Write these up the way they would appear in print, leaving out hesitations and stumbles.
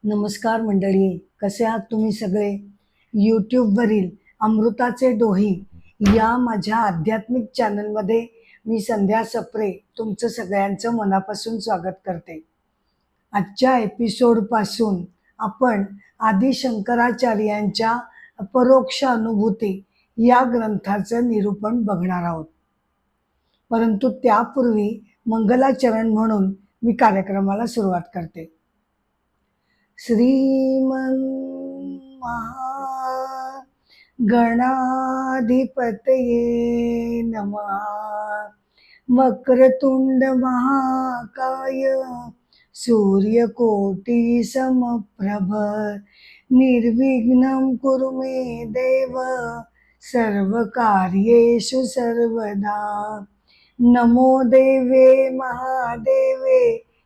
नमस्कार मंडळी, कसे आहात तुम्ही सगळे? यूट्यूबवरील अमृताचे डोही या माझ्या आध्यात्मिक चॅनलमध्ये मी संध्या सप्रे तुमचं सगळ्यांचं मनापासून स्वागत करते. आजच्या एपिसोडपासून आपण आदि शंकराचार्यांच्या अपरोक्ष अनुभूती या ग्रंथाचं निरूपण बघणार आहोत. परंतु त्यापूर्वी मंगलाचरण म्हणून मी कार्यक्रमाला सुरुवात करते. श्रीमन् गणाधिपतये नमः. वक्रतुंड महाकाय सूर्यकोटि समप्रभ निर्विघ्नं कुरु मे देव सर्वकार्येषु सर्वदा. नमो देवे महादेवे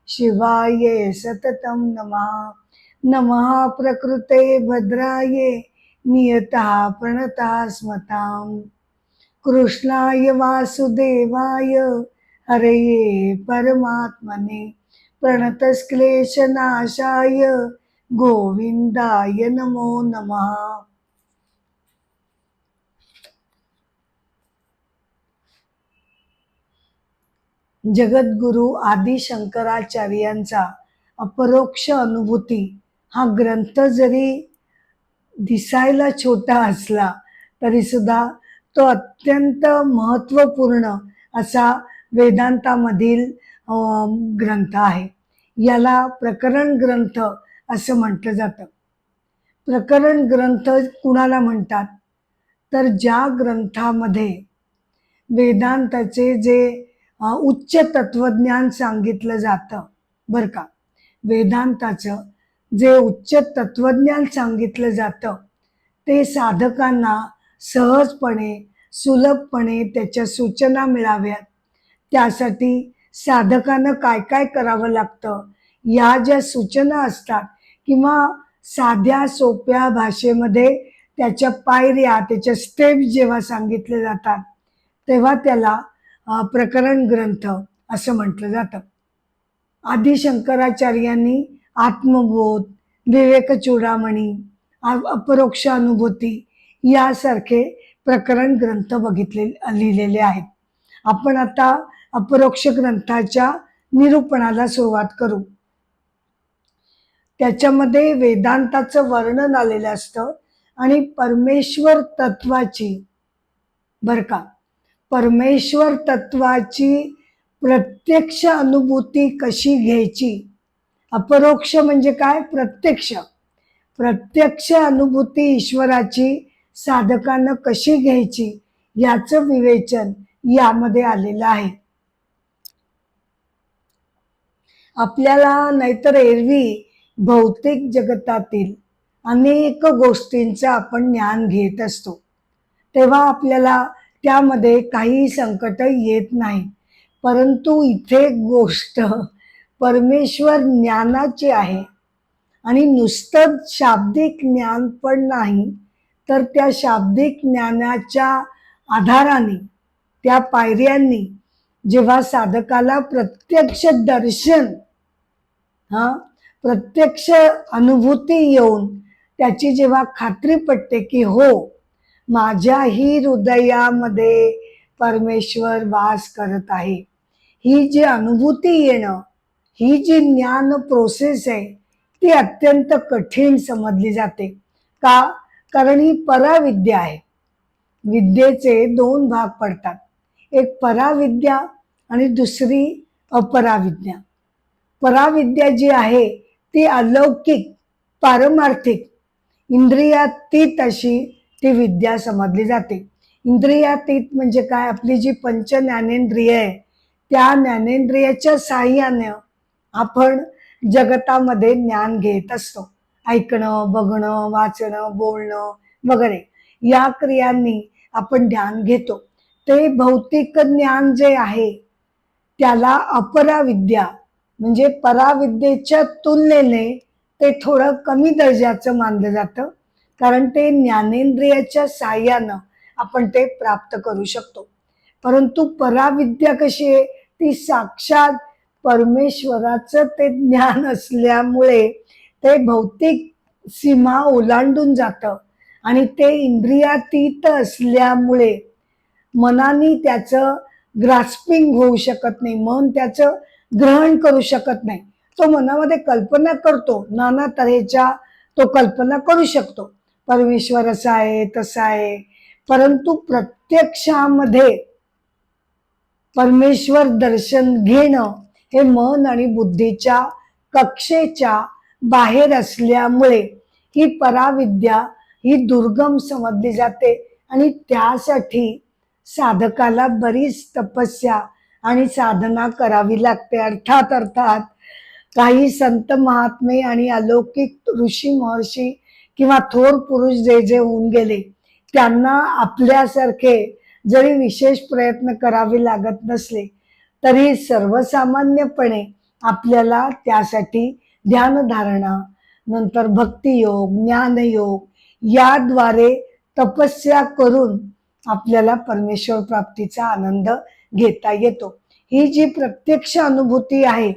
शिवाय सततं नमः. नमः प्रकृते भद्राये नियतः प्रणतः स्मताम्. कृष्णाय वासुदेवाय हरये परमात्मने प्रणतक्लेशनाशाय गोविंदाय नमो नमः. जगद्गुरु आदि शंकराचार्यांचा अपरोक्ष अनुभूती हा ग्रंथ जरी दिसायला छोटा असला तरी सुद्धा तो अत्यंत महत्त्वपूर्ण असा वेदांतामधील ग्रंथ आहे. याला प्रकरण ग्रंथ असं म्हटलं जातं. प्रकरण ग्रंथ कुणाला म्हणतात तर ज्या ग्रंथामध्ये वेदांताचे जे उच्च तत्वज्ञान सांगितलं जातं बरं का. वेदांताचं जे उच्च तत्वज्ञान सांगितलं जातं ते साधकांना सहजपणे सुलभपणे त्याच्या सूचना मिळाव्यात, त्यासाठी साधकानं काय काय करावं लागतं या ज्या सूचना असतात किंवा साध्या सोप्या भाषेमध्ये त्याच्या पायऱ्या त्याच्या स्टेप्स जेव्हा सांगितले जातात तेव्हा त्याला प्रकरण ग्रंथ असं म्हटलं जातं. आदि शंकराचार्यांनी आत्मबोध, विवेक चूडामणी, अपरोक्ष अनुभूती यासारखे प्रकरण ग्रंथ लिहिलेले आहेत. आपण आता अपरोक्ष ग्रंथाच्या निरूपणाला सुरुवात करू. त्याच्यामध्ये वेदांताचं वर्णन आलेलं असतं आणि परमेश्वर तत्वाची बरं का, परमेश्वर तत्वाची प्रत्यक्ष अनुभूती कशी घ्यायची. अपरोक्ष म्हणजे काय? प्रत्यक्ष अनुभूती ईश्वराची साधकांना कशी घ्यायची याचं विवेचन यामध्ये आलेलं आहे. आपल्याला नाहीतर एरवी भौतिक जगतातील अनेक गोष्टींचं आपण ज्ञान घेत असतो, तेव्हा आपल्याला त्यामध्ये काही संकट येत नाही. परंतु इथे गोष्ट परमेश्वर ज्ञानाची आहे आणि नुसतं शाब्दिक ज्ञान पण नाही, तर त्या शाब्दिक ज्ञानाच्या आधाराने त्या पायऱ्यांनी जेव्हा साधकाला प्रत्यक्ष दर्शन प्रत्यक्ष अनुभूती येऊन त्याची जेव्हा खात्री पटते की हो माझ्याही हृदयामध्ये परमेश्वर वास करत आहे, ही जी अनुभूती येणं, ही जी ज्ञान प्रोसेस आहे ती अत्यंत कठीण समजली जाते. का? कारण ही पराविद्या आहे. विद्येचे दोन भाग पडतात, एक पराविद्या आणि दुसरी अपराविद्या. पराविद्या जी आहे ती अलौकिक पारमार्थिक इंद्रियातीत अशी ती विद्या समजली जाते. इंद्रियातीत म्हणजे काय? आपली जी पंच ज्ञानेंद्रिय आहे त्या ज्ञानेंद्रियाच्या साहाय्याने आपण जगतामध्ये ज्ञान घेत असतो. ऐकणं, बघणं, वाचणं, बोलणं वगैरे या क्रियांनी आपण ज्ञान घेतो. ते भौतिक ज्ञान जे आहे त्याला अपराविद्या म्हणजे पराविद्येच्या तुलनेने ते थोडं कमी दर्जाचं मानलं जातं, कारण ते ज्ञानेंद्रियाच्या साहाय्यानं आपण ते प्राप्त करू शकतो. परंतु पराविद्या कशी आहे? ती साक्षात परमेश्वराचं ते ज्ञान असल्यामुळे ते भौतिक सीमा ओलांडून जातं आणि ते इंद्रियातीत असल्यामुळे मनाने त्याचं ग्रास्पिंग होऊ शकत नाही, मन त्याचं ग्रहण करू शकत नाही. तो मनामध्ये कल्पना करतो, नाना तऱ्हेच्या तो कल्पना करू शकतो, परमेश्वर असा आहे तसा आहे, परंतु प्रत्यक्षामध्ये परमेश्वर दर्शन घेणं हे मन आणि बुद्धीच्या कक्षेच्या बाहेर असल्यामुळे ही पराविद्या ही दुर्गम समजली जाते आणि त्यासाठी साधकाला बरीच तपस्या आणि साधना करावी लागते. अर्थात काही संत महात्मे आणि अलौकिक ऋषी महर्षी किंवा थोर पुरुष जे जे होऊन गेले त्यांना आपल्यासारखे जरी विशेष प्रयत्न करावे लागत नसले तरी सर्वसामान्यपणे आपल्याला त्यासाठी ध्यानधारणा, नंतर भक्तियोग, ज्ञानयोग याद्वारे तपस्या करून आपल्याला परमेश्वर प्राप्तीचा आनंद घेता येतो. ही जी प्रत्यक्ष अनुभूती आहे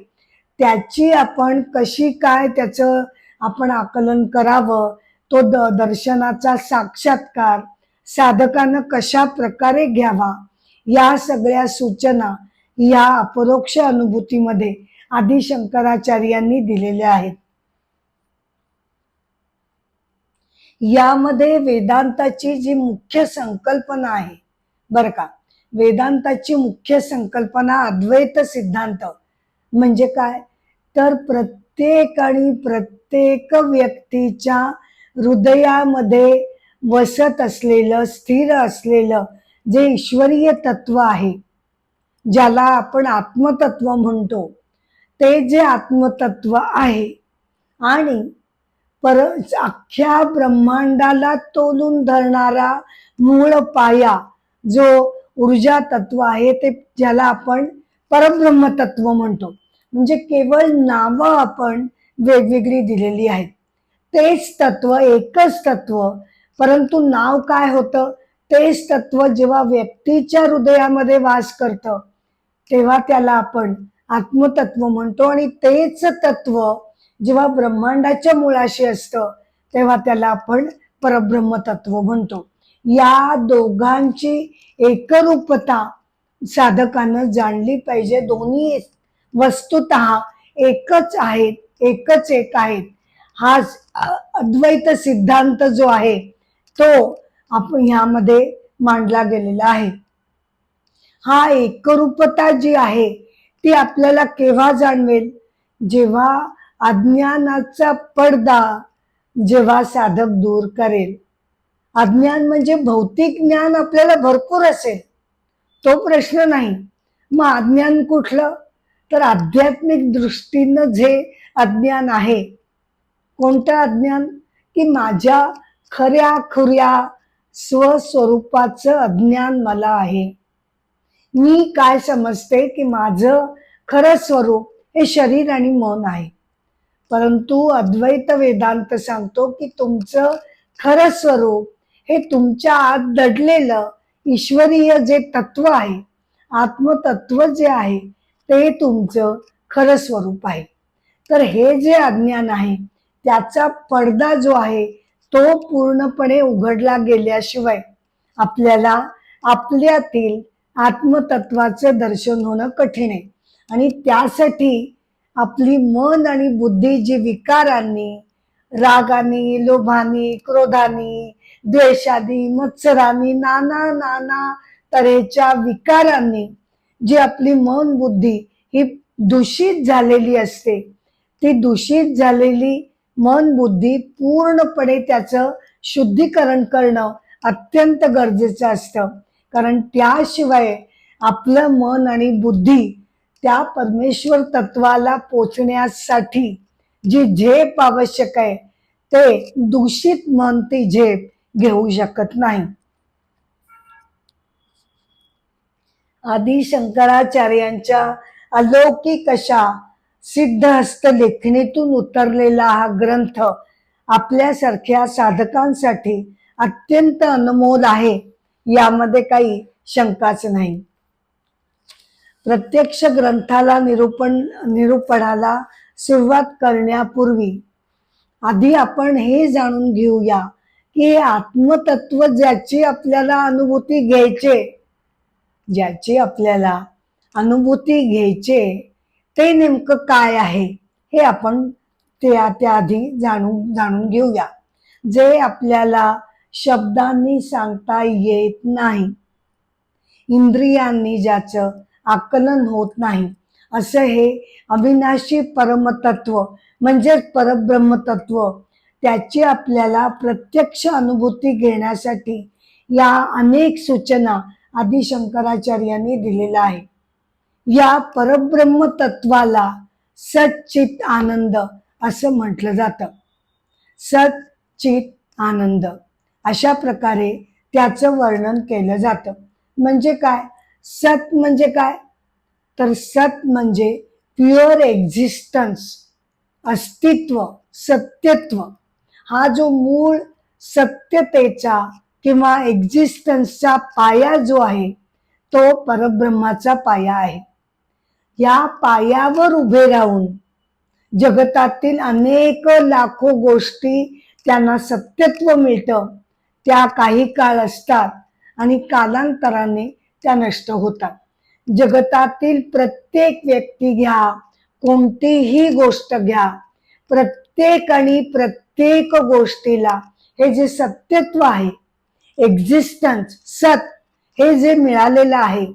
त्याची आपण कशी काय त्याचं आपण आकलन करावं, तो दर्शनाचा साक्षात्कार साधकानं कशा प्रकारे घ्यावा, या सगळ्या सूचना या अपरोक्ष अनुभूतीमध्ये आदि शंकराचार्यांनी दिलेल्या आहेत. यामध्ये वेदांताची जी मुख्य संकल्पना आहे बरं का, वेदांताची मुख्य संकल्पना अद्वैत सिद्धांत म्हणजे काय, तर प्रत्येक व्यक्तीच्या हृदयामध्ये वसत असलेलं, स्थिर असलेलं जे ईश्वरीय तत्व आहे, ज्याला आपण आत्मतत्व म्हणतो, ते जे आत्मतत्व आहे आणि अख्ख्या ब्रह्मांडाला तोलून धरणारा मूळ पाया जो ऊर्जा तत्व आहे, ते ज्याला आपण परब्रह्म तत्व म्हणतो. म्हणजे केवळ नावं आपण वेगवेगळी दिलेली आहेत, तेच तत्व, एकच तत्व, परंतु नाव काय होतं, तेच तत्व जेव्हा व्यक्तीच्या हृदयामध्ये वास करतं तेव्हा त्याला आपण आत्मतत्व म्हणतो आणि तेच तत्व जेव्हा ब्रह्मांडाच्या मुळाशी असतं तेव्हा त्याला आपण परब्रह्म तत्व म्हणतो. या दोघांची एकरूपता साधकानं जाणली पाहिजे. दोन्ही वस्तुतः एकच आहेत, एकच एक आहेत. हा अद्वैत सिद्धांत जो आहे तो आपण ह्यामध्ये मांडला गेलेला आहे. हा एकरूपता जी आहे ती आपल्याला केव्हा जाणवेल, जेव्हा अज्ञानाचा पडदा जेव्हा साधक दूर करेल. अज्ञान म्हणजे भौतिक ज्ञान आपल्याला भरपूर असेल, तो प्रश्न नाही. मग अज्ञान कुठलं, तर आध्यात्मिक दृष्टीनं जे अज्ञान आहे. कोणतं अज्ञान, की माझ्या खऱ्या खुऱ्या स्वस्वरूपाचं अज्ञान मला आहे. मी काय समजते की माझं खरं स्वरूप हे शरीर आणि मन आहे, परंतु अद्वैत वेदांत सांगतो की तुमचं खरं स्वरूप हे तुमच्या आत दडलेलं ईश्वरीय जे तत्व आहे, आत्मतत्व जे आहे, ते तुमचं खरं स्वरूप आहे. तर हे जे अज्ञान आहे त्याचा पडदा जो आहे तो पूर्णपणे उघडला गेल्याशिवाय आपल्याला आपल्यातील आत्मतत्वाचं दर्शन होणं कठीण आहे. आणि त्यासाठी आपली मन आणि बुद्धी जी विकारांनी, रागानी, लोभानी, क्रोधानी, द्वेषानी, मत्सरानी, नाना नाना तऱ्हेच्या विकारांनी जी आपली मन बुद्धी ही दूषित झालेली असते, ती दूषित झालेली मन बुद्धी पूर्णपणे त्याचं शुद्धीकरण करणं अत्यंत गरजेचं असतं. कारण त्याशिवाय आपलं मन आणि बुद्धी त्या परमेश्वर तत्वाला पोचण्यासाठी जी झेप आवश्यक आहे ते दूषित मन ती झेप घेऊ शकत नाही. आदि शंकराचार्यांच्या अलौकिक अशा सिद्धहस्त लेखणीतून उतरलेला हा ग्रंथ आपल्यासारख्या साधकांसाठी अत्यंत अनमोल आहे, यामध्ये काही शंकाच नाही. प्रत्यक्ष ग्रंथाला निरूपणाला सुरुवात करण्यापूर्वी आधी आपण हे जाणून घेऊया की हे आत्मतत्व ज्याची आपल्याला अनुभूती घ्यायचे, ज्याची आपल्याला अनुभूती घ्यायचे ते नेमकं काय आहे हे आपण त्याआधी जाणून घेऊया, जे आपल्याला शब्दांनी सांगता येत नाही, इंद्रियांनी ज्याचं आकलन होत नाही, असं हे अविनाशी परमतत्व म्हणजेच परब्रह्मतत्व, त्याची आपल्याला प्रत्यक्ष अनुभूती घेण्यासाठी या अनेक सूचना आदि शंकराचार्यांनी दिलेल्या आहे. या परब्रह्म तत्वाला सच्चित आनंद असं म्हटलं जातं. सच्चित आनंद अशा प्रकारे त्याचं वर्णन केलं जातं. म्हणजे काय? सत म्हणजे काय? तर सत म्हणजे प्युअर एक्झिस्टन्स, अस्तित्व, सत्यत्व. हा जो मूळ सत्यतेचा किंवा एक्झिस्टन्सचा पाया जो आहे तो परब्रह्माचा पाया आहे. या पायावर उभे राहून जगतातील अनेक लाखो गोष्टी त्यांना सत्यत्व मिळतं, त्या काही काळ असतात आणि कालांतराने त्या नष्ट होतात. जगतातील प्रत्येक व्यक्ती घ्या, कोणतीही गोष्ट घ्या, प्रत्येक आणि प्रत्येक गोष्टीला हे जे सत्यत्व आहे, एक्झिस्टन्स, सत, हे जे मिळालेलं आहे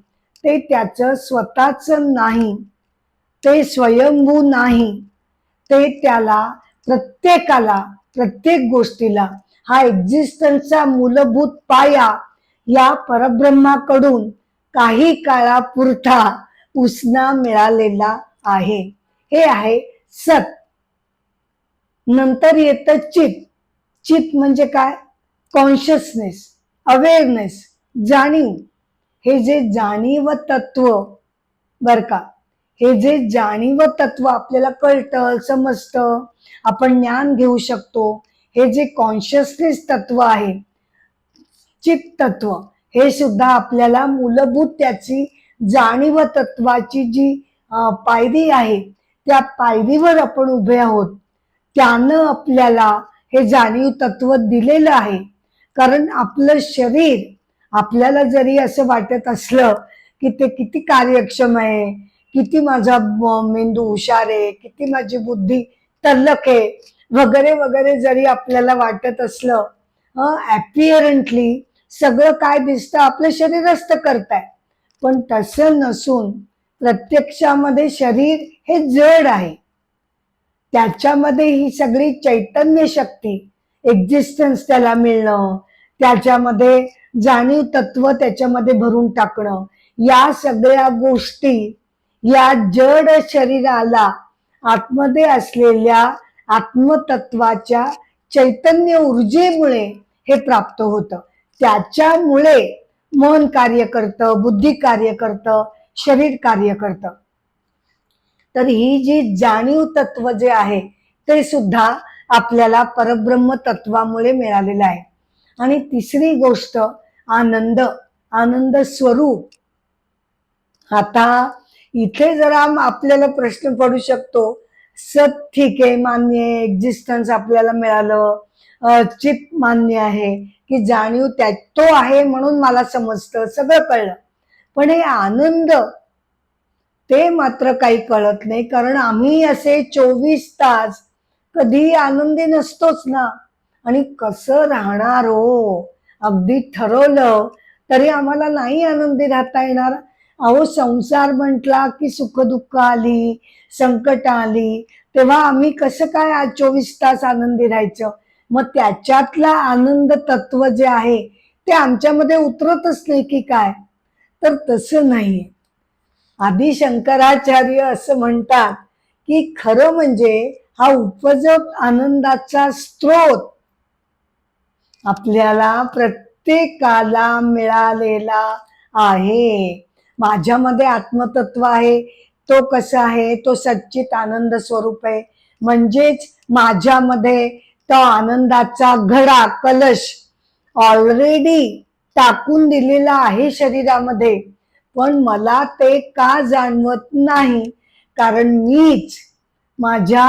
ते त्याचं स्वतःच नाही, ते स्वयंभू नाही, ते त्याला प्रत्येकाला, प्रत्येक गोष्टीला हा एक्झिस्टन्सचा मूलभूत पाया या परब्रह्माकडून काही काळापुरता उसना मिळालेला आहे. हे आहे सत. नंतर येतं चित. चित म्हणजे काय? कॉन्शियसनेस, अवेअरनेस, जाणीव. हे जे जाणीव तत्व बर का, हे जे जाणीव तत्व आपल्याला कळतं, समजतं, आपण ज्ञान घेऊ शकतो, हे जे कॉन्शियसनेस तत्व आहे, चित तत्व, हे सुद्धा आपल्याला मूलभूत त्याची जाणीव तत्वाची जी पायरी आहे त्या पायरीवर आपण उभे आहोत. त्यानं आपल्याला हे जाणीव तत्व दिलेलं आहे. कारण आपलं शरीर, आपल्याला जरी असं वाटत असलं की ते किती कार्यक्षम आहे, किती माझा मेंदू हुशार आहे, किती माझी बुद्धी तल्लख आहे वगैरे वगैरे जरी आपल्याला वाटत असलं, ॲपिअरंटली सगळं काय दिसतं आपलं शरीरच तर करताय, पण तसं नसून प्रत्यक्षामध्ये शरीर हे जड आहे. त्याच्यामध्ये ही सगळी चैतन्य शक्ती, एक्झिस्टन्स त्याला मिळणं, त्याच्यामध्ये जाणीव तत्व त्याच्यामध्ये भरून टाकणं, या सगळ्या गोष्टी या जड शरीराला आतमध्ये असलेल्या आत्मतत्वाच्या चैतन्य ऊर्जेमुळे हे प्राप्त होतं. त्याच्यामुळे मन कार्य करतं, बुद्धी कार्य करतं, शरीर कार्य करतं. तर ही जी जाणीव तत्व जे आहे ते सुद्धा आपल्याला परब्रह्म तत्वामुळे मिळालेलं आहे. आणि तिसरी गोष्ट आनंद, आनंद स्वरूप. आता इथे जरा आपल्याला प्रश्न पडू शकतो, सत ठीक आहे, मान्य आहे, एक्झिस्टन्स आपल्याला मिळालं, चित मान्य आहे की जाणीव त्या तो आहे म्हणून मला समजतं, सगळं कळलं, पण हे आनंद ते मात्र काही कळत नाही. कारण आम्ही असे 24 तास कधी आनंदी नसतोच ना. आणि कसं राहणार हो, अगदी ठरवलं तरी आम्हाला नाही आनंदी राहता येणार. अहो, संसार म्हटला की सुख दुःख आली, संकट आली, तेव्हा आम्ही कसं काय आज 24 तास आनंदी राहायचं? मग त्याच्यातला आनंद तत्व जे आहे ते आमच्यामध्ये उतरतच नाही की काय? तर तसं नाही. आदि शंकराचार्य असं म्हणतात की खरं म्हणजे हा उपजत आनंदाचा स्रोत आपल्याला प्रत्येकाला मिळालेला आहे. माझ्यामध्ये आत्मतत्व आहे, तो कसा आहे? तो सच्चित आनंद स्वरूप आहे. म्हणजेच माझ्यामध्ये तो आनंदाचा घडा, कलश ऑलरेडी टाकून दिलेला आहे शरीरामध्ये, पण मला ते का जाणवत नाही? कारण मीच माझ्या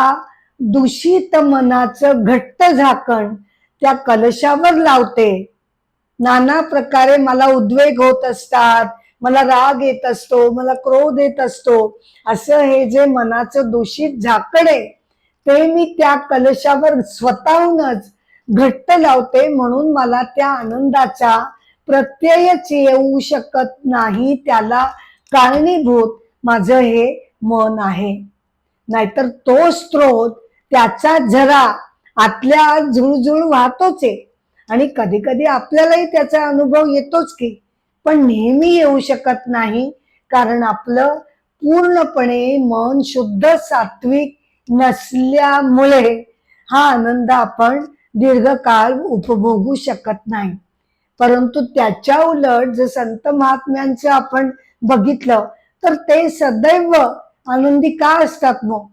दूषित मनाचं घट्ट झाकण त्या कलशावर लावते. नाना प्रकारे मला उद्वेग होत असतात, मला राग येत असतो, मला क्रोध येत असतो, असं हे जे मनाचं दूषित झाकण आहे ते मी त्या कलशावर स्वतःहूनच घट्ट लावते. म्हणून मला त्या आनंदाचा प्रत्ययच येऊ शकत नाही. त्याला कारणीभूत माझं हे मन आहे. नाहीतर तो स्रोत, त्याचा झरा आतल्या झुळझुळ वाहतोच आहे. आणि कधी कधी आपल्यालाही त्याचा अनुभव येतोच की, पण नेहमी येऊ शकत नाही. कारण आपलं पूर्णपणे मन शुद्ध सात्विक नसल्यामुळे हा आनंद आपण दीर्घकाळ उपभोगू शकत नाही. परंतु त्याच्या उलट जर संत महात्म्यांचं आपण बघितलं तर ते सदैव आनंदी का असतात मग?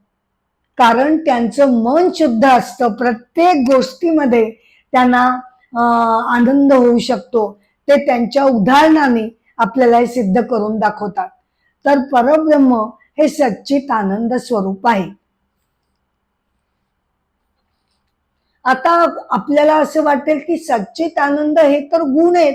कारण त्यांचं मन शुद्ध असतं. प्रत्येक गोष्टीमध्ये त्यांना आनंद होऊ शकतो. ते त्यांच्या उदाहरणाने आपल्याला हे सिद्ध करून दाखवतात. तर परब्रह्म हे सच्चित आनंद स्वरूप आहे. आता आपल्याला असं वाटेल की सच्चित आनंद हे तर गुण आहेत,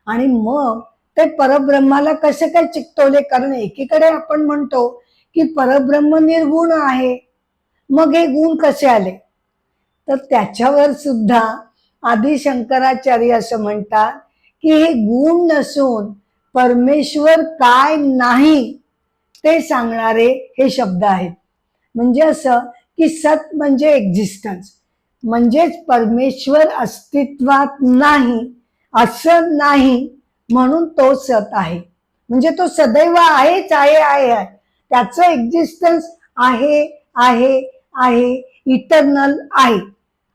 आणि मग ते परब्रह्माला कसे काय चिकटवले? कारण एकीकडे आपण म्हणतो की परब्रह्म निर्गुण आहे, मग हे गुण कसे आले? तर त्याच्यावर सुद्धा आदि शंकराचार्य असं म्हणतात की हे गुण नसून परमेश्वर काय नाही ते सांगणारे हे शब्द आहेत. म्हणजे असं की सत म्हणजे एक्झिस्टन्स, म्हणजेच परमेश्वर अस्तित्वात नाही असं नाही, म्हणून तो सत आहे. म्हणजे तो सदैव आहेच आहे आहे आहे, त्याचं एक्झिस्टन्स आहे आहे आहे, इटर्नल आहे,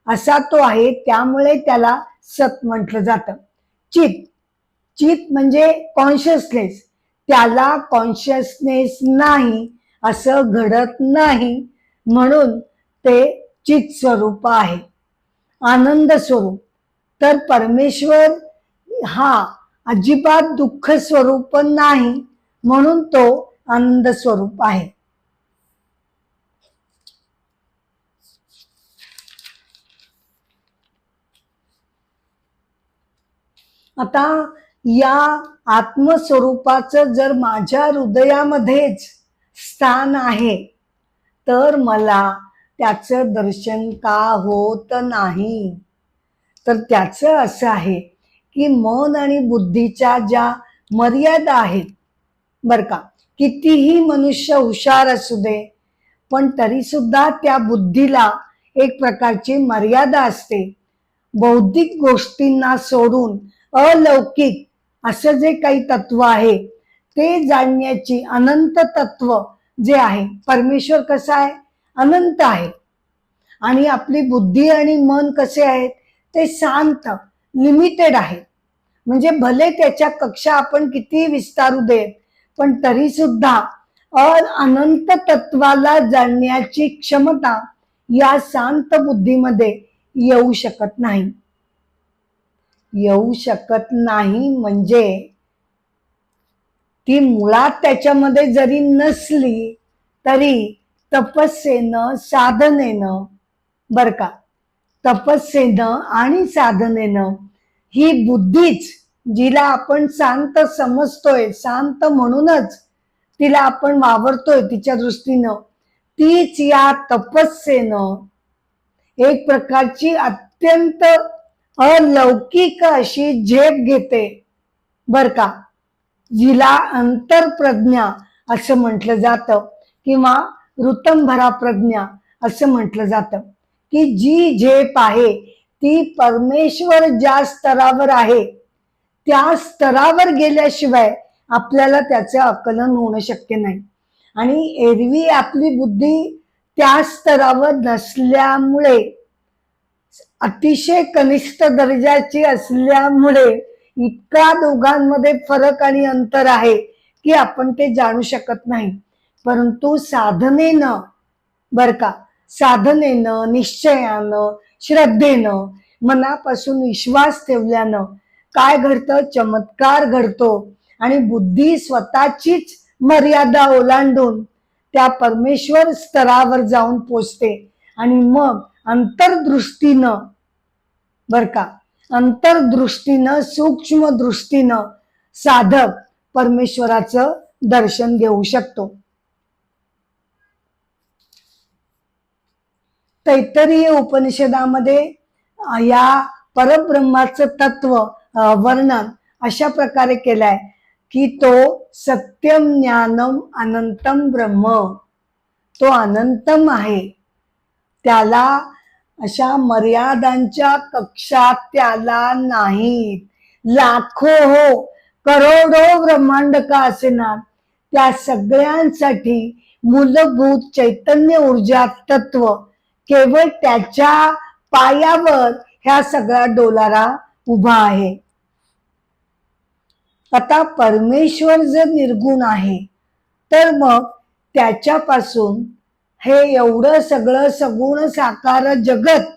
असा तो आहे. त्यामुळे त्याला सत म्हटलं जातं. चित, चित म्हणजे कॉन्शियसनेस, त्याला कॉन्शियसनेस नाही, असं घडत नाही, म्हणून ते चित स्वरूप आहे, आनंद स्वरूप. तर परमेश्वर हा अजिबात दुःख स्वरूप नाही, म्हणून तो आनंद स्वरूप आहे. आता या आत्मस्वरूपाचं जर माझ्या हृदयामध्येच स्थान आहे, तर मला त्याचं दर्शन का होत नाही? तर त्याचं असं आहे की मन आणि बुद्धीच्या ज्या मर्यादा आहेत, बर का, कितीही मनुष्य हुशार असू दे, पण तरी सुद्धा त्या बुद्धीला एक प्रकारची मर्यादा असते. बौद्धिक गोष्टींना सोडून अलौकिक असं जे काही तत्व आहे ते जाणण्याची, अनंत तत्व जे आहे, परमेश्वर कसा आहे? अनंत आहे. आणि आपली बुद्धी आणि मन कसे आहेत? ते शांत, लिमिटेड आहे. म्हणजे भले त्याच्या कक्षा आपण किती विस्तारू देत, पण तरी सुद्धा अनंत तत्वाला जाणण्याची क्षमता या शांत बुद्धीमध्ये येऊ शकत नाही. येऊ शकत नाही म्हणजे ती मुळात त्याच्यामध्ये जरी नसली तरी तपस्येनं, साधनेनं, बर का, तपस्येनं आणि साधनेनं ही बुद्धीच, जिला आपण शांत समजतोय, शांत म्हणूनच तिला आपण वावरतोय तिच्या दृष्टीनं, तीच या तपस्येनं एक प्रकारची अत्यंत अलौकिक अशी झेप घेते, बर का, जिला अंतरप्रज्ञा असं म्हटलं जातं किंवा ऋतंभरा प्रज्ञा असं म्हटलं जातं. की जी झेप आहे ती परमेश्वर ज्या स्तरावर आहे त्या स्तरावर गेल्याशिवाय आपल्याला त्याचं आकलन होणं शक्य नाही. आणि एरवी आपली बुद्धी त्या स्तरावर नसल्यामुळे, अतिशय कनिष्ठ दर्जाची असल्यामुळे इतका दोघांमध्ये फरक आणि अंतर आहे की आपण ते जाणू शकत नाही. परंतु साधनेनं, बर का, साधनेनं, निश्चयानं, श्रद्धेनं, मनापासून विश्वास ठेवल्यानं काय घडतं? चमत्कार घडतो. आणि बुद्धी स्वतःचीच मर्यादा ओलांडून त्या परमेश्वर स्तरावर जाऊन पोचते. आणि मग अंतर्दृष्टीनं, बर का, अंतर्दृष्टीनं, सूक्ष्म दृष्टीनं साधक परमेश्वराचं दर्शन घेऊ शकतो. तैत्तरीय उपनिषदामध्ये या परब्रह्माचं तत्व वर्णन अशा प्रकारे केलंय की तो सत्यम ज्ञानम अनंतम ब्रह्म, तो अनंतम आहे. त्याला अशा मर्यादांच्या कक्षात त्याला नाहीत. लाखो हो करोडो ब्रह्मांड का असेना, त्या सगळ्यांसाठी मूलभूत चैतन्य ऊर्जा तत्व केवळ त्याच्या पायावर ह्या सगळा डोलारा उभा आहे. आता परमेश्वर जर निर्गुण आहे तर मग त्याच्यापासून हे एवढं सगळं सगुण साकार जगत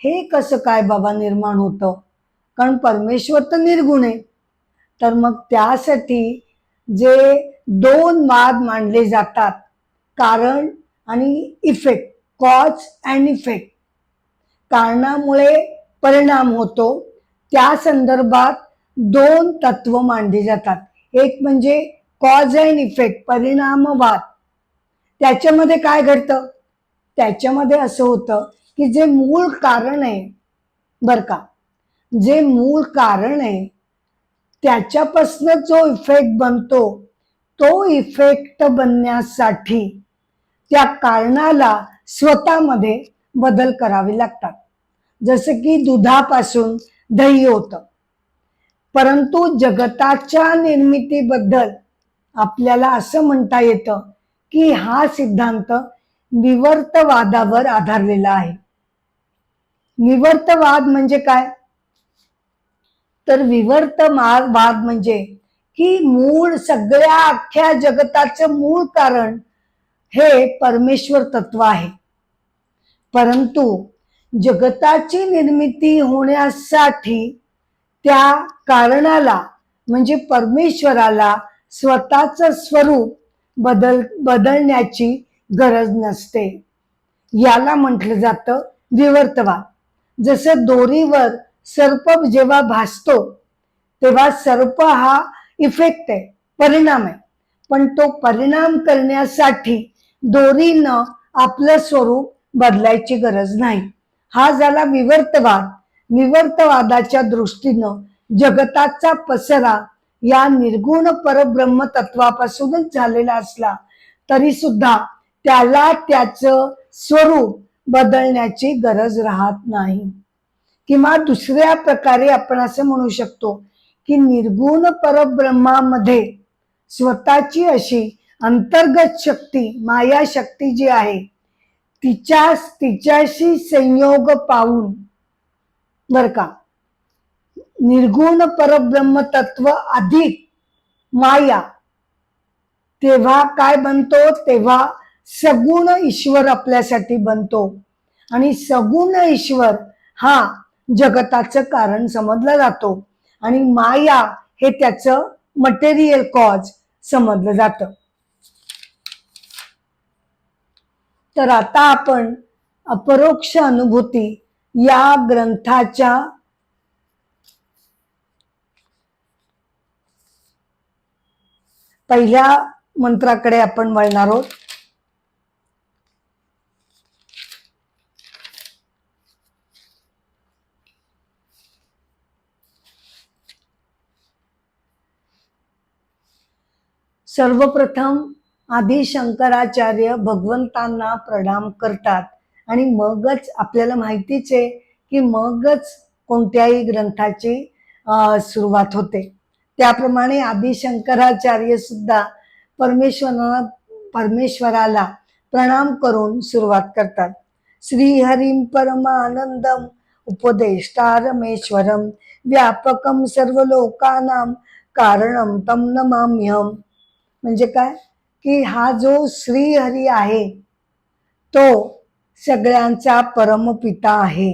हे कसं काय बाबा निर्माण होतं? कारण परमेश्वर तर निर्गुण आहे. तर मग त्यासाठी जे दोन वाद मांडले जातात, कारण आणि इफेक्ट, कॉज अँड इफेक्ट, कारणामुळे परिणाम होतो, त्या संदर्भात दोन तत्व मांडली जातात. एक म्हणजे कॉज अँड इफेक्ट, परिणामवाद. त्याच्यामध्ये काय घडतं? त्याच्यामध्ये असं होतं की जे मूळ कारण आहे, बर का, जे मूळ कारण आहे त्याच्यापासून जो इफेक्ट बनतो, तो इफेक्ट बनण्यासाठी त्या कारणाला स्वतःमध्ये बदल करावे लागतात. जसं की दुधापासून दही होतं, परंतु जगताच्या निर्मितीबद्दल आपल्याला असं म्हणता येतं की हा सिद्धांत विवर्तवादावर आधारलेला आहे. विवर्तवाद म्हणजे काय? तर विवर्तवाद म्हणजे की मूळ, सगळ्या अख्ख्या जगताचं मूळ कारण हे परमेश्वर तत्व आहे. परंतु जगताची निर्मिती होण्यासाठी त्या कारणाला म्हणजे परमेश्वराला स्वतःचं स्वरूप बदलण्याची गरज नसते. याला म्हटलं जातं विवर्तवाद. जसं दोरीवर सर्प जेव्हा भासतो तेव्हा सर्प हा इफेक्ट आहे, परिणाम आहे, पण तो परिणाम करण्यासाठी दोरीनं आपलं स्वरूप बदलायची गरज नाही. हा झाला विवर्तवाद. विवर्तवादाच्या दृष्टीनं जगताचा पसरा या निर्गुण परब्रह्म तत्वापासूनच झालेला असला तरी सुद्धा त्याला त्याचं स्वरूप बदलण्याची गरज राहत नाही. किंवा दुसऱ्या प्रकारे आपण असं म्हणू शकतो की निर्गुण परब्रह्मामध्ये स्वतःची अशी अंतर्गत शक्ती, माया शक्ती जी आहे, तिच्याशी संयोग पाहून, बर का, निर्गुण परब्रह्म तत्व अधिक माया, तेव्हा काय बनतो? तेव्हा सगुण ईश्वर आपल्यासाठी बनतो. आणि सगुण ईश्वर हा जगताचं कारण समजला जातो आणि माया हे त्याचं मटेरियल कॉज समजलं जातं. तर आता आपण अपरोक्ष अनुभूती या ग्रंथाच्या पहिल्या मंत्राकडे आपण वळणार आहोत. सर्वप्रथम आदी शंकराचार्य भगवंतांना प्रणाम करतात आणि मगच आपल्याला माहितीच आहे की मगच कोणत्याही ग्रंथाची सुरुवात होते. त्याप्रमाणे आदी शंकराचार्य सुद्धा परमेश्वराला प्रणाम करून सुरुवात करतात. श्रीहरिं परमानंदम उपदेष्टारमेश्वरम व्यापकम सर्वलोकानां कारणम तम नमाम्यहम. म्हणजे काय की हा जो श्रीहरी आहे तो सगळ्यांचा परमपिता आहे,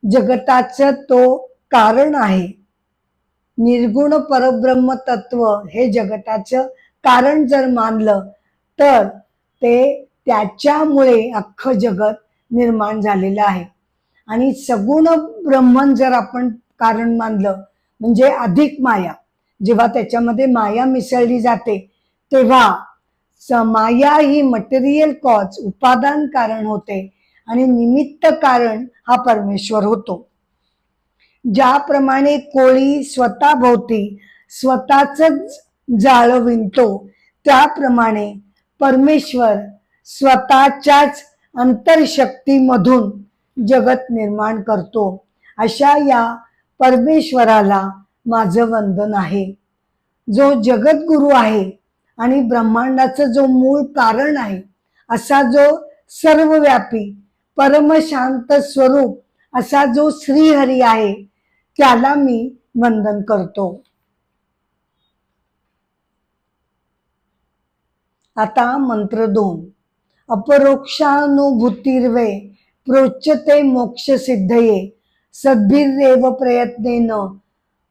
जगताचं तो कारण आहे. निर्गुण परब्रह्म तत्व हे जगताचं कारण जर मानलं तर ते त्याच्यामुळे अख्खं जगत निर्माण झालेलं आहे. आणि सगुण ब्रह्मन जर आपण कारण मानलं म्हणजे अधिक माया, जेव्हा त्याच्यामध्ये माया मिसळली जाते तेव्हा माया ही मटेरियल कॉज उपादान कारण होते आणि निमित्त कारण हा परमेश्वर होतो. ज्याप्रमाणे कोळी स्वतःभोवती स्वतःच जाळं विणतो त्याप्रमाणे परमेश्वर स्वतःच्याच अंतरशक्तीमधून जगत निर्माण करतो. अशा या परमेश्वराला माझं वंदन आहे. जो जगद्गुरु आहे आणि ब्रह्मांडाचं जो मूळ कारण आहे, असा जो सर्वव्यापी परमशांत स्वरूप असा जो श्रीहरी आहे त्याला मी वंदन करतो. आता मंत्र 2. अपरोक्षानुभूतिर्वे प्रोच्यते मोक्ष सिद्धये सद्भिर्रेव प्रयत्नेन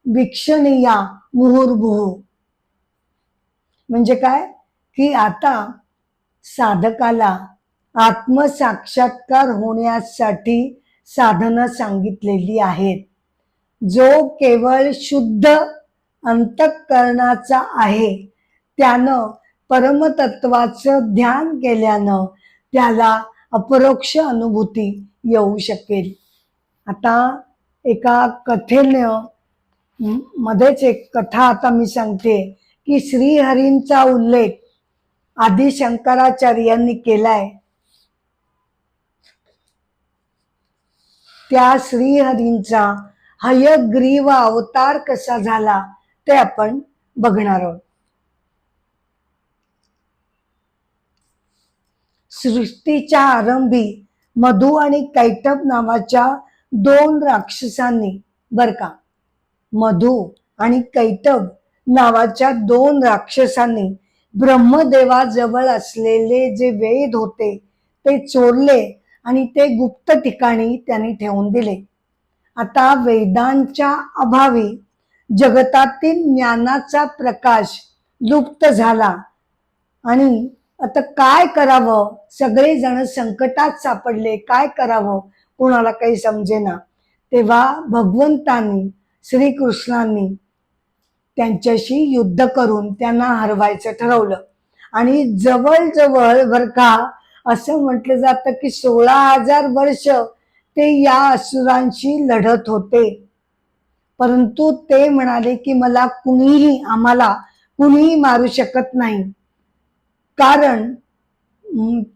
वीक्षणीया मुहुर्मुहुः. म्हणजे काय की आता साधकाला आत्मसाक्षात्कार होण्यासाठी साधनं सांगितलेली आहेत. जो केवळ शुद्ध अंतःकरणाचा आहे त्यानं परमतत्वाचं ध्यान केल्यानं त्याला अपरोक्ष अनुभूती येऊ शकेल. आता एका कथेनं मध्येच एक कथा आता मी सांगते की श्रीहरींचा उल्लेख आदि शंकराचार्यांनी केलाय. त्या श्रीहरींचा हयग्रीव अवतार कसा झाला ते आपण बघणार आहोत. सृष्टीच्या आरंभी मधु आणि कैटभ नावाच्या 2 राक्षसांनी बर का, मधु आणि कैटभ नावाच्या 2 राक्षसांनी ब्रह्मदेवाजवळ असलेले जे वेद होते ते चोरले आणि ते गुप्त ठिकाणी त्यांनी ठेवून दिले. आता वेदांच्या अभावी जगतातील ज्ञानाचा प्रकाश लुप्त झाला आणि आता काय करावं, सगळे जण संकटात सापडले, काय करावं कोणाला काही समजेना. तेव्हा भगवंतांनी श्रीकृष्णांनी त्यांच्याशी युद्ध करून त्यांना हरवायचं ठरवलं. आणि जवळजवळ बर का असं म्हटलं जातं की 16,000 वर्ष ते या असुरांशी लढत होते. परंतु ते म्हणाले की मला कुणीही, आम्हाला कुणीही मारू शकत नाही. कारण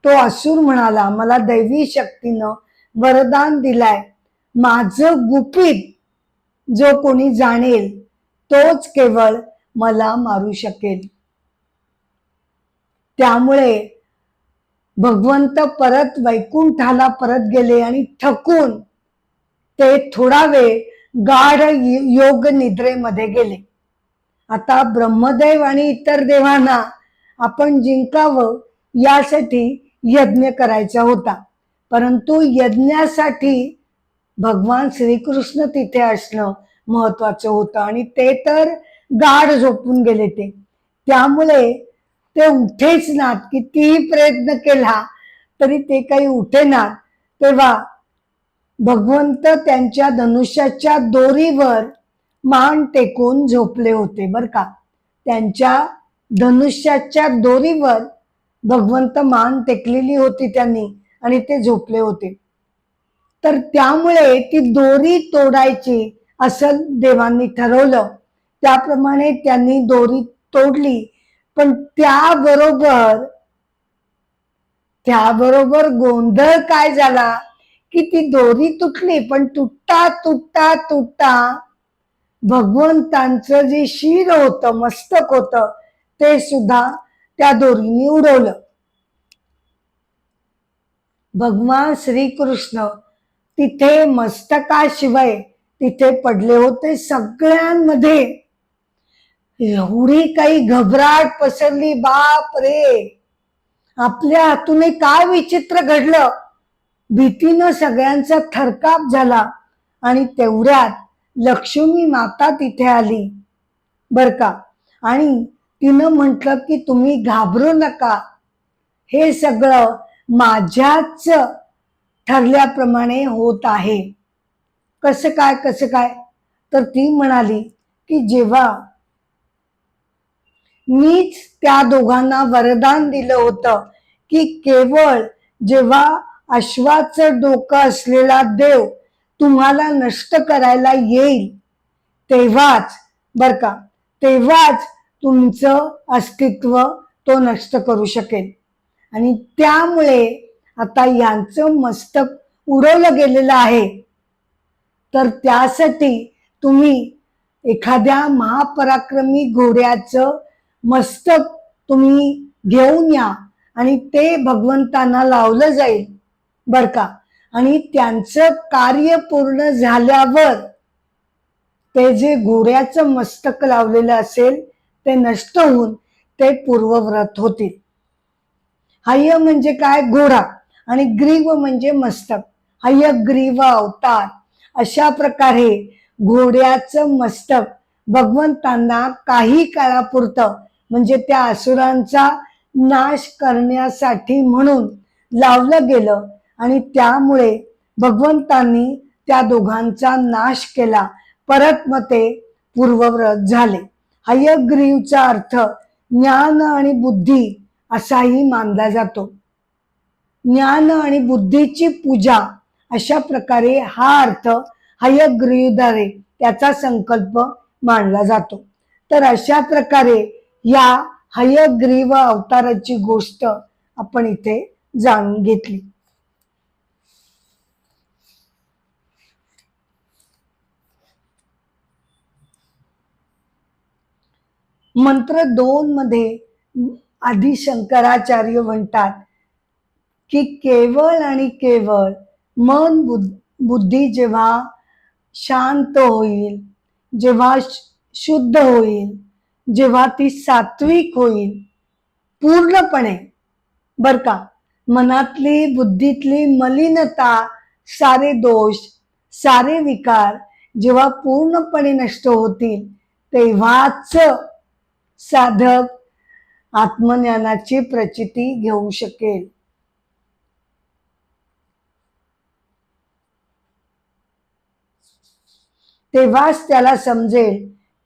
तो असुर म्हणाला मला दैवी शक्तीनं वरदान दिलाय, माझं गुपित जो कोणी जाणेल तोच केवळ मला मारू शकेल. त्यामुळे भगवंत परत वैकुंठाला परत गेले आणि थकून ते थोडा वेळ गाढ योग निद्रेमध्ये गेले. आता ब्रह्मदेव आणि इतर देवांना आपण जिंकावं यासाठी यज्ञ करायचा होता. परंतु यज्ञासाठी भगवान श्रीकृष्ण तिथे असणं महत्वाचं होतं आणि ते तर गाढ झोपून गेले. त्यामुळे ते उठेच नात. कितीही प्रयत्न केला तरी ते काही उठेनात. तेव्हा भगवंत त्यांच्या धनुष्याच्या दोरीवर मान टेकून झोपले होते बर का. त्यांच्या धनुष्याच्या दोरीवर भगवंत मान टेकलेली होती त्यांनी आणि ते झोपले होते. तर त्यामुळे ती दोरी तोडायची असं देवांनी ठरवलं. त्याप्रमाणे त्यांनी दोरी तोडली. पण त्याबरोबर गोंधळ काय झाला की ती दोरी तुटली. पण तुटता तुटता तुटता भगवंतांचं जे शिर होतं, मस्तक होतं, ते सुद्धा त्या दोरीने उडवलं. भगवान श्रीकृष्ण तिथे मस्तकाशिवाय तिथे पडले होते. सगळ्यांमध्ये एवढी काही घबराट पसरली, बाप रे, आपल्या हातून काय विचित्र घडलं. भीतीनं सगळ्यांचा थरकाप झाला आणि तेवढ्यात लक्ष्मी माता तिथे आली बर का. आणि तिनं म्हटलं की तुम्ही घाबरू नका, हे सगळं माझ्याच ठरल्याप्रमाणे होत आहे. कसं काय? तर ती म्हणाली की जेव्हा मीच त्या दोघांना वरदान दिलं होतं की केवळ जेव्हा अश्वाचं डोकं असलेला देव तुम्हाला नष्ट करायला येईल तेव्हाच, बर का, तेव्हाच तुमचं अस्तित्व तो नष्ट करू शकेल. आणि त्यामुळे आता यांचं मस्तक उडवलं गेलेलं आहे. तर त्यासाठी तुम्ही एखाद्या महापराक्रमी घोड्याचं मस्तक तुम्ही घेऊन या आणि ते भगवंतांना लावलं जाईल, बर का. आणि त्यांचं कार्य पूर्ण झाल्यावर ते जे घोड्याचं मस्तक लावलेलं असेल ते नष्ट होऊन ते पूर्वव्रत होतील. हय म्हणजे काय? घोडा, आणि ग्रीव म्हणजे मस्तक. हयग्रीव अवतार. अशा प्रकारे घोड्याचं मस्तक भगवंतांना काही काळापुरतं म्हणजे त्या असुरांचा नाश करण्यासाठी म्हणून लावलं गेलं आणि त्यामुळे भगवंतांनी त्या दोघांचा नाश केला. परत मग ते पूर्वव्रत झाले. हयग्रीवचा अर्थ ज्ञान आणि बुद्धी असाही मानला जातो. ज्ञान आणि बुद्धीची पूजा, अशा प्रकारे हा अर्थ हयग्रीवधारे त्याचा संकल्प मानला जातो. तर अशा प्रकारे या हयग्रीव अवताराची गोष्ट आपण इथे जाणून घेतली. मंत्र 2 मध्ये आदि शंकराचार्य म्हणतात की केवळ आणि केवळ मन बुद्धी जेव्हा शांत होईल, जेव्हा शुद्ध होईल, जेव्हा ती सात्विक होईल पूर्णपणे, बर का, मनातली बुद्धीतली मलिनता, सारे दोष, सारे विकार जेव्हा पूर्णपणे नष्ट होतील तेव्हाच साधक आत्मज्ञानाची प्रचिती घेऊ शकेल. तेव्हाच त्याला समजेल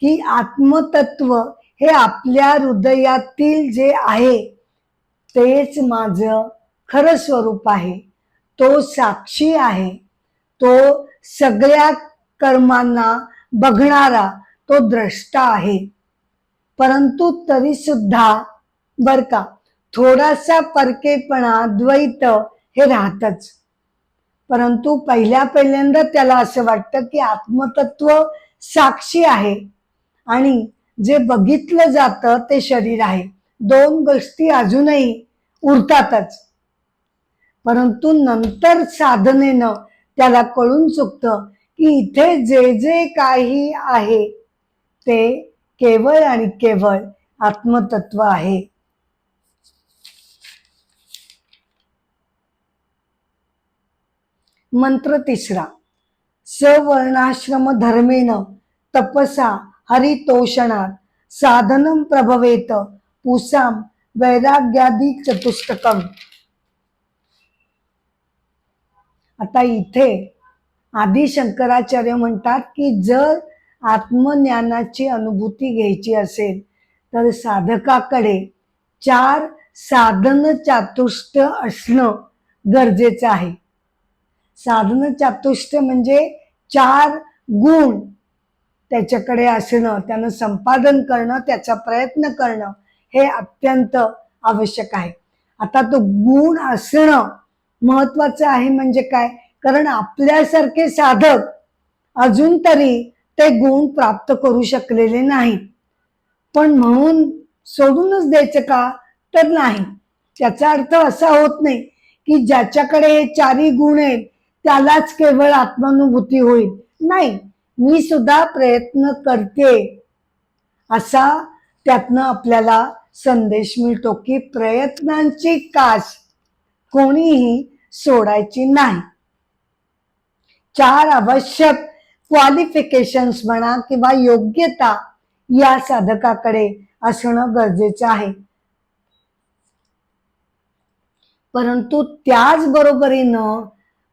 की आत्मतत्व हे आपल्या हृदयातील जे आहे तेच माझं खरं स्वरूप आहे. तो साक्षी आहे. तो सगळ्या कर्मांना बघणारा तो द्रष्टा आहे. परंतु तरी सुद्धा, बर का, थोडासा परकेपणा, द्वैत हे राहतच. परंतु पहिल्यांदा त्याला असं वाटतं की आत्मतत्व साक्षी आहे आणि जे बघितलं जातं ते शरीर आहे. दोन गोष्टी अजूनही उरतातच. परंतु नंतर साधनेनं त्याला कळून चुकतं की इथे जे जे काही आहे ते केवळ आणि केवळ आत्मतत्व आहे. मंत्र 3. सवर्णाश्रम धर्मेण तपसा हरितोषणात साधनं प्रभवेत पुसाम वैराग्यादी चतुष्टकम. आता इथे आदि शंकराचार्य म्हणतात की जर आत्मज्ञानाची अनुभूती घ्यायची असेल तर साधकाकडे 4 साधन चातुष्ट असणं गरजेचं आहे. साधन चातुष्ट म्हणजे 4 गुण त्याच्याकडे असणं, त्यानं संपादन करणं, त्याचा प्रयत्न करणं हे अत्यंत आवश्यक आहे. आता तो गुण असणं महत्वाचं आहे. म्हणजे काय? कारण आपल्यासारखे साधक अजून तरी ते गुण प्राप्त करू शकलेले नाहीत. पण म्हणून सोडूनच द्यायचं का? तर नाही. त्याचा अर्थ असा होत नाही की ज्याच्याकडे हे 4ही गुण आहेत त्यालाच केवळ आत्मानुभूती होईल. नाही, मी सुद्धा प्रयत्न करते असा त्यातनं आपल्याला संदेश मिळतो की प्रयत्नांची कास कोणीही सोडायची नाही. 4 आवश्यक क्वालिफिकेशन्स म्हणा किंवा योग्यता या साधकाकडे असणं गरजेचं आहे. परंतु त्याच बरोबरीनं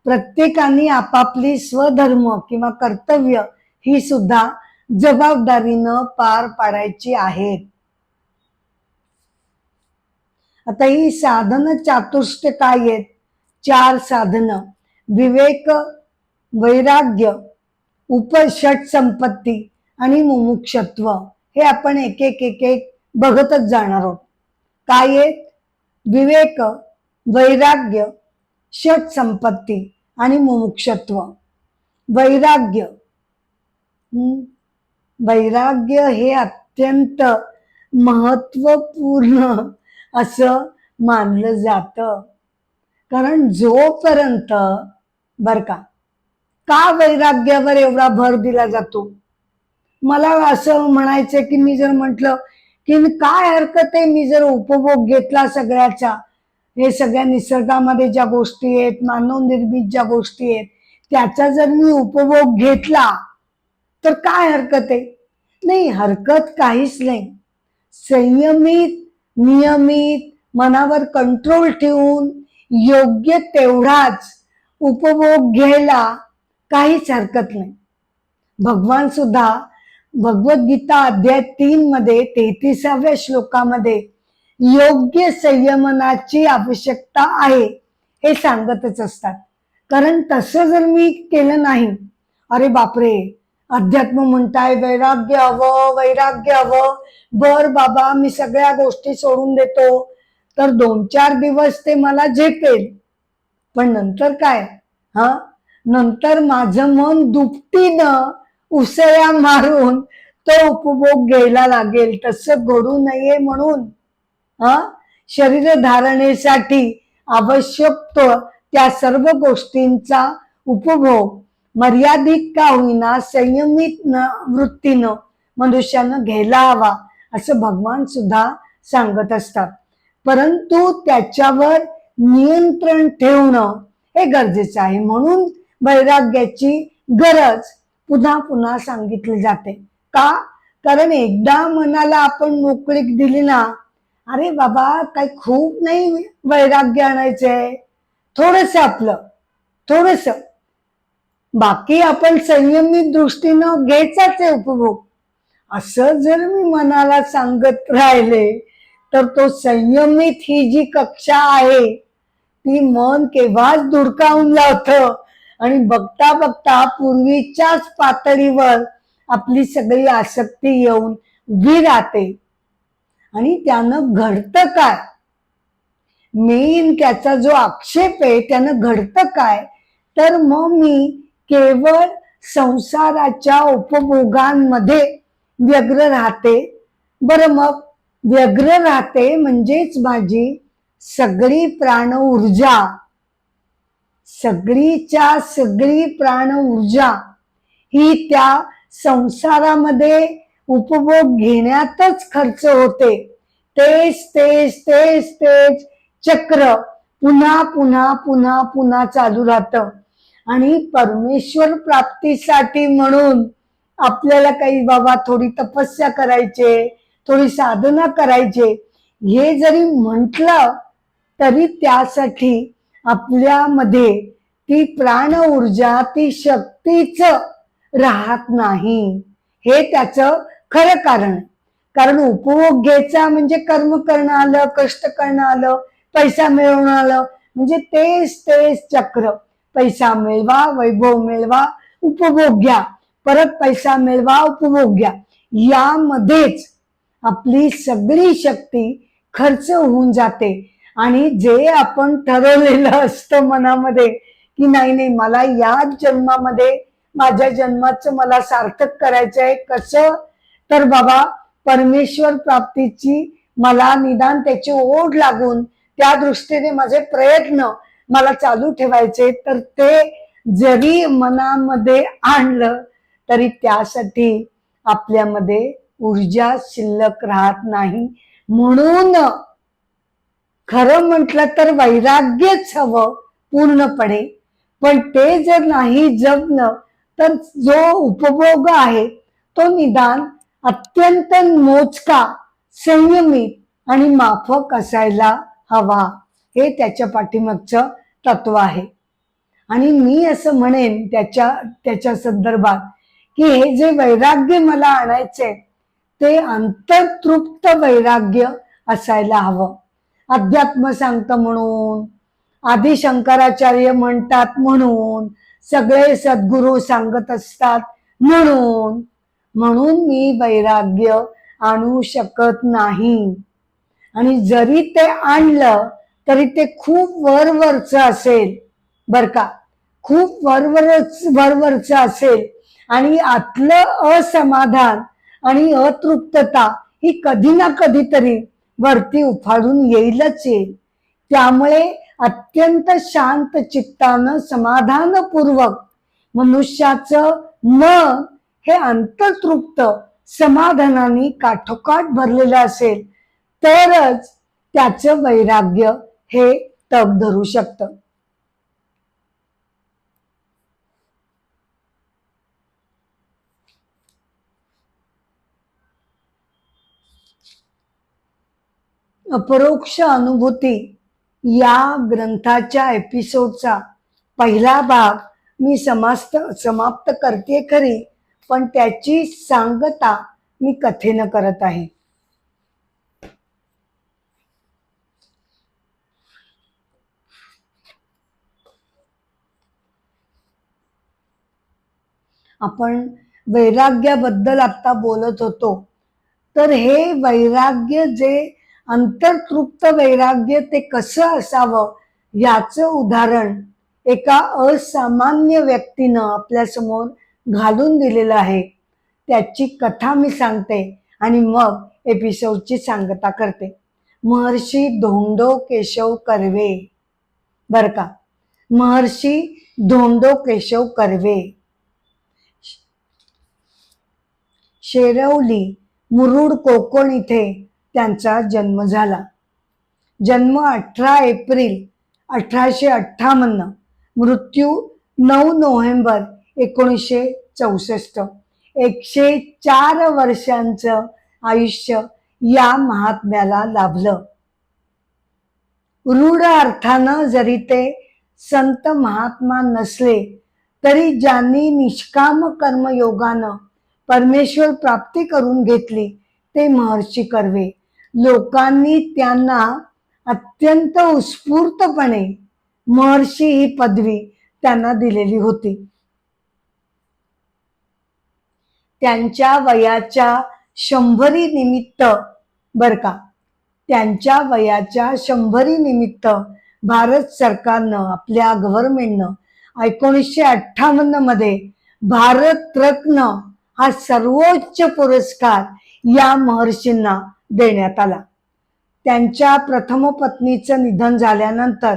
प्रत्येकाने आपापली स्वधर्म किंवा कर्तव्य ही सुद्धा जबाबदारीनं पार पाडायची आहेत. आता ही साधन चातुष्ट काय आहेत? 4 साधन: विवेक, वैराग्य, उपषट संपत्ती आणि मुमुक्षत्व. हे आपण एक एक एक एक बघतच जाणार आहोत. काय आहेत? विवेक, वैराग्य, षट संपत्ती आणि मुमुक्षत्व. वैराग्य, वैराग्य हे अत्यंत महत्वपूर्ण असं मानलं जातं. कारण जोपर्यंत बर का वैराग्यावर एवढा भर दिला जातो? मला असं म्हणायचं की मी जर म्हटलं की काय हरकत आहे, मी जर उपभोग घेतला सगळ्याचा, हे सगळ्या निसर्गामध्ये ज्या गोष्टी आहेत, मानव निर्मित ज्या गोष्टी आहेत, त्याचा जर मी उपभोग घेतला तर काय हरकत आहे? नाही, हरकत काहीच नाही. संयमित, नियमित, मनावर कंट्रोल ठेवून योग्य तेवढाच उपभोग घ्यायला काहीच हरकत नाही. भगवान सुद्धा भगवद्गीता अध्याय 3 मध्ये 33व्या श्लोकामध्ये योग्य संयमनाची आवश्यकता आहे हे सांगतच असतात. कारण तसं जर मी केलं नाही, अरे बापरे, अध्यात्म म्हणताय वैराग्य हवं, वैराग्य हवं, बर बाबा मी सगळ्या गोष्टी सोडून देतो, तर 2-4 दिवस ते मला झेपेल, पण नंतर काय? नंतर माझं मन दुपटीनं उसळ्या मारून तो उपभोग घ्यायला लागेल. तसं घडू नये म्हणून शरीर धारणेसाठी आवश्यक त्या सर्व गोष्टींचा उपभोग मर्यादित का होईना संयमित वृत्तीनं मनुष्यानं घ्यायला हवा असं भगवान सुद्धा सांगत असतात. परंतु त्याच्यावर नियंत्रण ठेवणं हे गरजेचं आहे. म्हणून वैराग्याची गरज पुन्हा पुन्हा सांगितली जाते. का? कारण एकदा मनाला आपण मोकळीक दिली ना, अरे बाबा काही खूप नाही वैराग्य आणायचंय, थोडस आपलं, थोडस, बाकी आपण संयमित दृष्टीनं घ्यायचाच आहे उपभोग, असं जर मी मनाला सांगत राहिले तर तो संयमित ही जी कक्षा आहे ती मन केव्हाच धुडकावून लावतं आणि बघता बघता पूर्वीच्याच पातळीवर आपली सगळी आसक्ती येऊन उभी राहते. आणि त्यानं घडतं काय? मेन त्याचा जो आक्षेप आहे त्यानं घडतं काय? तर मग मी केवळ संसाराच्या उपभोगांमध्ये व्यग्र राहते. बरं, मग व्यग्र राहते म्हणजेच माझी सगळी प्राण ऊर्जा, सगळीच्या सगळी प्राण ऊर्जा ही त्या संसारामध्ये उपभोग घेण्यातच खर्च होते. तेच तेच तेच तेच चक्र पुन्हा पुन्हा पुन्हा पुन्हा चालू राहतं. आणि परमेश्वर प्राप्तीसाठी म्हणून आपल्याला काही बाबा थोडी तपस्या करायचे, थोडी साधना करायचे हे जरी म्हटलं तरी त्यासाठी आपल्यामध्ये ती प्राण ऊर्जा, ती शक्तीच राहत नाही. हे त्याचं खरं कारण. कारण उपभोग घ्यायचा म्हणजे कर्म करणं आलं, कष्ट करणं आलं, पैसा मिळवणं आलं, म्हणजे तेच तेच चक्र. पैसा मिळवा, वैभव मिळवा, उपभोग घ्या, परत पैसा मिळवा, उपभोग घ्या, यामध्येच आपली सगळी शक्ती खर्च होऊन जाते. आणि जे आपण ठरवलेलं असतं मनामध्ये की नाही नाही मला याच जन्मामध्ये माझ्या जन्माचं मला सार्थक करायचंय, कसं? तर बाबा परमेश्वर प्राप्तीची मला निदान त्याची ओढ लागून त्या दृष्टीने माझे प्रयत्न मला चालू ठेवायचे, तर ते जरी मनामध्ये आणलं तरी त्यासाठी आपल्यामध्ये ऊर्जा शिल्लक राहत नाही. म्हणून खरं म्हटलं तर वैराग्यच हवं पूर्णपणे. पण ते जर नाही जमलं तर जो उपभोग आहे तो निदान अत्यंत मोजका, संयमित आणि माफक असायला हवा. हे त्याच्या पाठीमागचं तत्व आहे. आणि मी असं म्हणेन त्याच्या संदर्भात की हे जे वैराग्य मला आणायचंय ते अंतर्तृप्त वैराग्य असायला हवं. अध्यात्म सांगतं म्हणून, आदि शंकराचार्य म्हणतात म्हणून, सगळे सद्गुरू सांगत असतात म्हणून मी वैराग्य आणू शकत नाही. आणि जरी ते आणलं तरी ते खूप वरवरचं असेल बर का, खूप वरवरचं असेल आणि आतलं असमाधान आणि अतृप्तता ही कधी ना कधीतरी वरती उफाळून येईलच येईल. त्यामुळे अत्यंत शांत चित्तानं समाधानपूर्वक मनुष्याचं मन हे अंतर्तृप्त समाधानाने काठोकाठ भरलेलं असेल तरच त्याचं वैराग्य हे तग धरू शकतं. अपरोक्ष अनुभूती या ग्रंथाच्या एपिसोडचा पहिला भाग मी समाप्त करते खरी, पण त्याची सांगता मी कथेनं करत आहे. आपण वैराग्याबद्दल आता बोलत होतो, तर हे वैराग्य जे अंतर्तृप्त वैराग्य ते कसं असावं याचं उदाहरण एका असामान्य व्यक्तीनं आपल्यासमोर घालून दिलेलं आहे. त्याची कथा मी सांगते आणि मग एपिसोडची सांगता करते. महर्षी धोंडो केशव कर्वे बर का, महर्षी धोंडो केशव कर्वे, शेरवली मुरुड कोकण इथे त्यांचा जन्म झाला. जन्म 18 एप्रिल 1858, मृत्यू 9 नोव्हेंबर 1964. 104 वर्षांचं आयुष्य या महात्म्याला लाभलं. रूढ अर्थानं जरी ते संत महात्मा नसले तरी ज्यांनी निष्काम कर्मयोगानं परमेश्वर प्राप्ती करून घेतली ते महर्षी कर्वे. लोकांनी त्यांना अत्यंत उत्स्फूर्तपणे महर्षी ही पदवी त्यांना दिलेली होती. त्यांच्या वयाच्या 100 निमित्त बर का, त्यांच्या वयाच्या 100 निमित्त भारत सरकारनं, आपल्या गव्हर्नमेंटनं 1958 मध्ये भारत रत्न हा सर्वोच्च पुरस्कार या महर्षींना देण्यात आला. त्यांच्या प्रथम पत्नीचं निधन झाल्यानंतर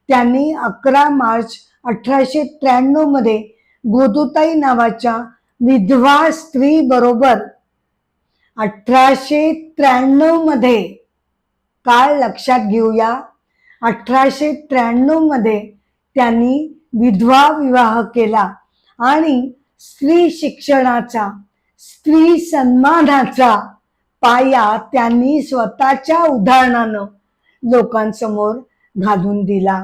त्यांनी 11 मार्च 1893 मध्ये गोदूताई नावाच्या विधवा स्त्री बरोबर 1893 मध्ये, काळ लक्षात घेऊया, 1893 मध्ये त्यांनी विधवा विवाह केला आणि स्त्री शिक्षणाचा, स्त्री सन्मानाचा पाया त्यांनी स्वतःच्या उदाहरणानं लोकांसमोर घालून दिला.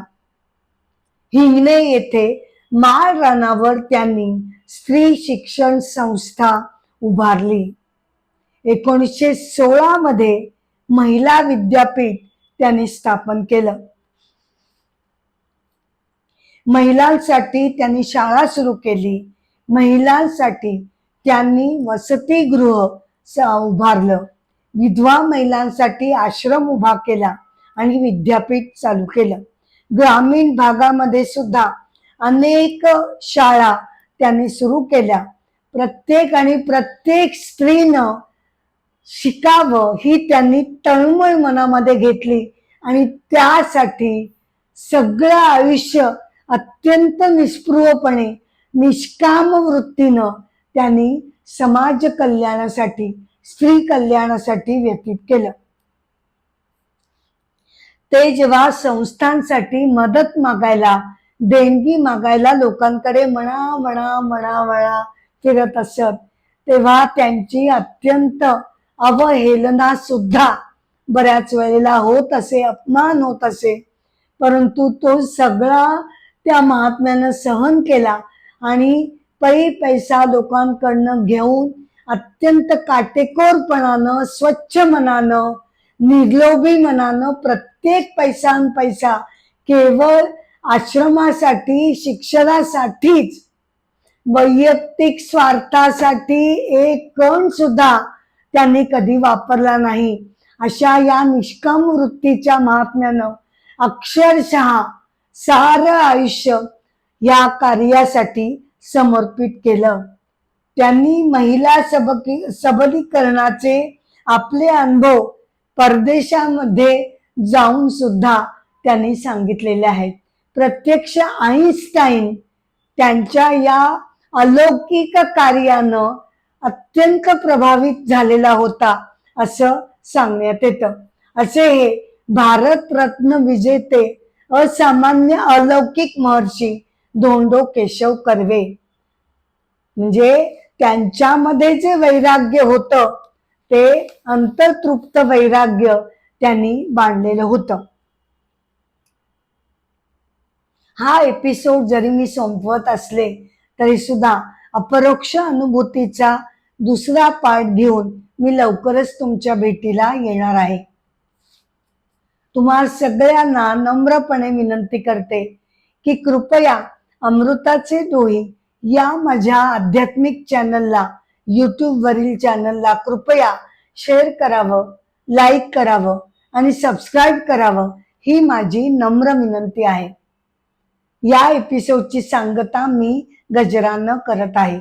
हिंगणे येथे माळ रानावर त्यांनी स्त्री शिक्षण संस्था उभारली. 1916 मध्ये महिला विद्यापीठ त्यांनी स्थापन केलं. महिलांसाठी त्यांनी शाळा सुरू केली. महिलांसाठी त्यांनी वसतिगृह उभारलं. विधवा महिलांसाठी आश्रम उभा केला आणि विद्यापीठ चालू केलं. ग्रामीण भागामध्ये सुद्धा अनेक शाळा त्यांनी सुरू केल्या. प्रत्येक स्त्रीनं शिकावं ही त्यांनी तळमळ मनामध्ये घेतली आणि त्यासाठी सगळं आयुष्य अत्यंत निस्पृहपणे, निष्काम वृत्तीनं त्यांनी समाज कल्याणासाठी, स्त्री कल्याणासाठी व्यतीत केलं. ते जेव्हा संस्थांसाठी मदत मागायला, देणगी मागायला लोकांकडे म्हणा फिरत असत, तेव्हा त्यांची अत्यंत अवहेलना सुद्धा बऱ्याच वेळेला होत असे, अपमान होत असे. परंतु तो सगळा त्या महात्म्यानं सहन केला आणि पैसा लोकांकडनं घेऊन अत्यंत काटेकोरपणानं, स्वच्छ मनानं, निर्लोभी मनानं प्रत्येक पैसा केवळ आश्रमासाठी, शिक्षणासाठीच, वैयक्तिक स्वार्थासाठी एक कण सुद्धा त्यांनी कधी वापरला नाही. अशा या निष्काम वृत्तीच्या महात्म्यानं अक्षरशः सारं आयुष्य या कार्यासाठी समर्पित केलं. त्यांनी महिला सबलीकरणाचे आपले अनुभव परदेशामध्ये जाऊन सुद्धा त्यांनी सांगितलेले आहेत. प्रत्यक्ष आईन्स्टाईन त्यांच्या या अलौकिक कार्यानं अत्यंत प्रभावित झालेला होता असं सांगण्यात येतं. असे हे भारतरत्न विजेते असामान्य अलौकिक महर्षी धोंडो केशव कर्वे, म्हणजे त्यांच्यामध्ये जे वैराग्य होतं ते अंतर्तृप्त वैराग्य त्यांनी बांधलेलं होतं. हा एपिसोड जरी मी संपवत असले तरी सुद्धा अपरोक्ष अनुभूतीचा दुसरा पार्ट घेऊन मी लवकरच तुमच्या भेटीला येणार आहे. तुम्हा सगळ्यांना नम्रपणे विनंती करते की कृपया अमृताचे डोही या माझ्या आध्यात्मिक चॅनलला, YouTube वरील चॅनलला कृपया शेअर करावं, लाईक करावं आणि सबस्क्राईब करावं, ही माझी नम्र विनंती आहे. या एपिसोडची सांगता मी गजरानं करत आहे.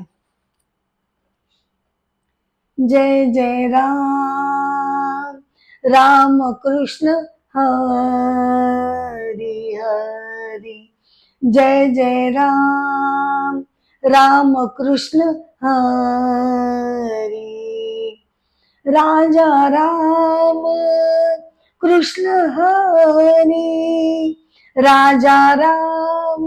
जय जय राम, राम कृष्ण हरी हरी. जय जय राम, राम कृष्ण हरी. राजा राम कृष्ण हरी, राजा राम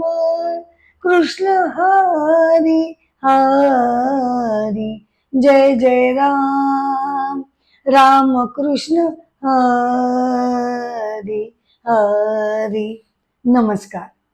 कृष्ण हरी हरी. जय जय राम, राम कृष्ण हरी हरी. नमस्कार.